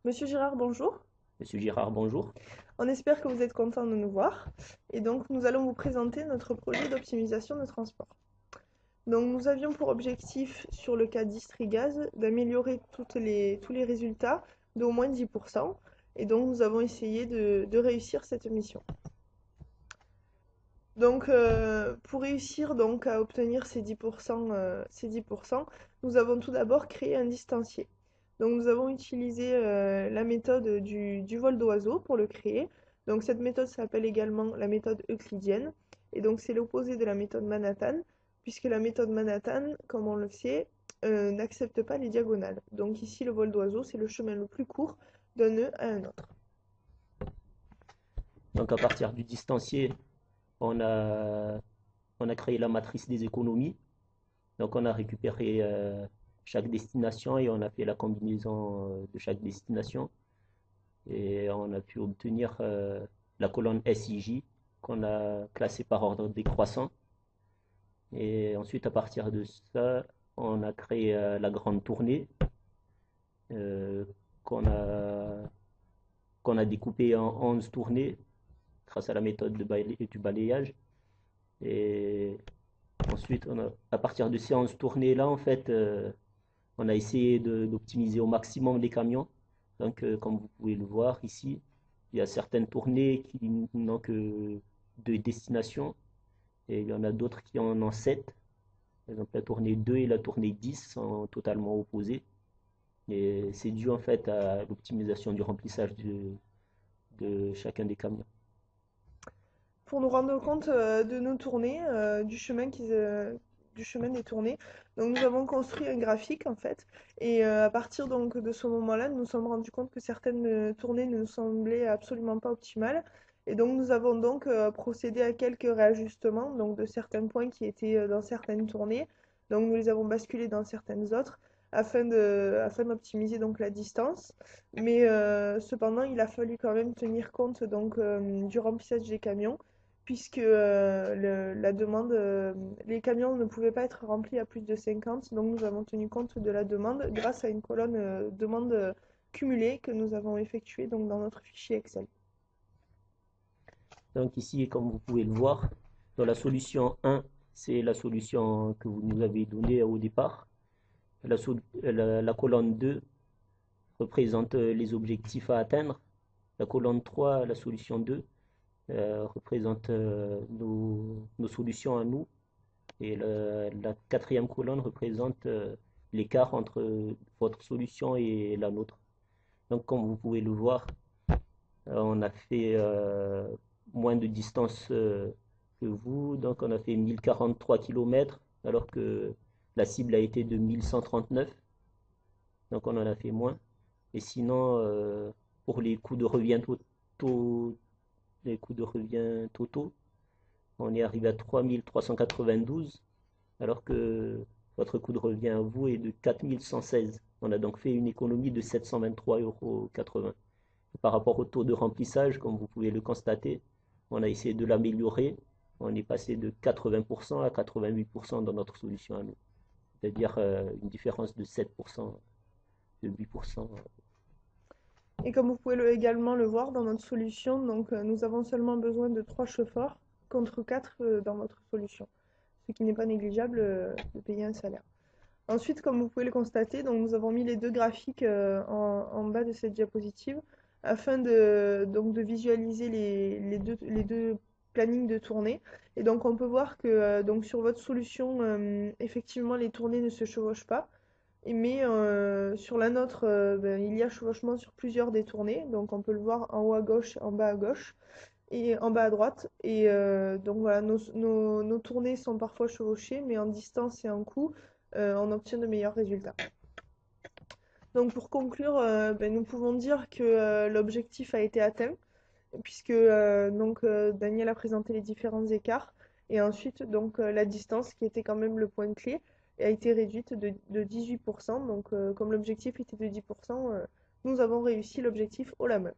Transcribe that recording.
Monsieur Girard, bonjour. Monsieur Girard, bonjour. On espère que vous êtes content de nous voir. Et donc, nous allons vous présenter notre projet d'optimisation de transport. Donc, nous avions pour objectif, sur le cas d'Istrigaz, d'améliorer tous les résultats d'au moins 10%. Et donc, nous avons essayé de réussir cette mission. Donc, pour réussir donc, à obtenir ces 10%, nous avons tout d'abord créé un distancier. Donc, nous avons utilisé la méthode du vol d'oiseau pour le créer. Donc, cette méthode s'appelle également la méthode euclidienne. Et donc, c'est l'opposé de la méthode Manhattan, puisque la méthode Manhattan, comme on le sait, n'accepte pas les diagonales. Donc, ici, le vol d'oiseau, c'est le chemin le plus court d'un nœud à un autre. Donc à partir du distancier, on a, on a créé la matrice des économies. Donc on a récupéré chaque destination et on a fait la combinaison de chaque destination. Et on a pu obtenir la colonne SIJ qu'on a classée par ordre décroissant. Et ensuite, à partir de ça, on a créé la grande tournée euh, qu'on a, qu'on a découpée en 11 tournées grâce à la méthode du balayage. Et ensuite, à partir de ces 11 tournées-là, en fait, on a essayé d'optimiser au maximum les camions. Donc, comme vous pouvez le voir ici, il y a certaines tournées qui n'ont que deux destinations et il y en a d'autres qui en ont sept. Par exemple, la tournée 2 et la tournée 10 sont totalement opposées. Et c'est dû en fait à l'optimisation du remplissage de chacun des camions. Pour nous rendre compte de nos tournées, du chemin des tournées. Donc nous avons construit un graphique en fait, et à partir donc de ce moment-là, nous nous sommes rendus compte que certaines tournées ne nous semblaient absolument pas optimales. Et donc nous avons donc procédé à quelques réajustements donc de certains points qui étaient dans certaines tournées. Donc nous les avons basculés dans certaines autres afin d'optimiser donc la distance. Mais cependant, il a fallu quand même tenir compte donc du remplissage des camions puisque la demande, les camions ne pouvaient pas être remplis à plus de 50, donc nous avons tenu compte de la demande grâce à une colonne demande cumulée que nous avons effectuée donc dans notre fichier Excel. Donc ici, comme vous pouvez le voir, dans la solution 1, c'est la solution que vous nous avez donnée au départ. La colonne 2 représente les objectifs à atteindre. La colonne 3, la solution 2, représente nos solutions à nous. Et la quatrième colonne représente l'écart entre votre solution et la nôtre. Donc comme vous pouvez le voir, on a fait moins de distance que vous. Donc on a fait 1043 km alors que la cible a été de 1139. Donc on en a fait moins. Et sinon, pour les coûts de revient totaux, on est arrivé à 3392 alors que votre coût de revient à vous est de 4116. On a donc fait une économie de 723,80 €. Par rapport au taux de remplissage, comme vous pouvez le constater, on a essayé de l'améliorer. On est passé de 80% à 88% dans notre solution à nous. C'est-à-dire une différence de 7%, de 8%. Et comme vous pouvez également le voir dans notre solution, donc nous avons seulement besoin de 3 chauffeurs contre 4 dans votre solution, ce qui n'est pas négligeable de payer un salaire. Ensuite, comme vous pouvez le constater, donc nous avons mis les deux graphiques en bas de cette diapositive afin donc de visualiser les deux plannings de tournée. Et donc on peut voir que donc sur votre solution, effectivement, les tournées ne se chevauchent pas. Mais sur la nôtre, il y a chevauchement sur plusieurs des tournées. Donc on peut le voir en haut à gauche, en bas à gauche et en bas à droite. Et donc voilà, nos tournées sont parfois chevauchées, mais en distance et en coût, on obtient de meilleurs résultats. Donc pour conclure, nous pouvons dire que l'objectif a été atteint, puisque Daniel a présenté les différents écarts, et ensuite donc la distance, qui était quand même le point clé, a été réduite de 18%. Donc comme l'objectif était de 10%, nous avons réussi l'objectif haut la main.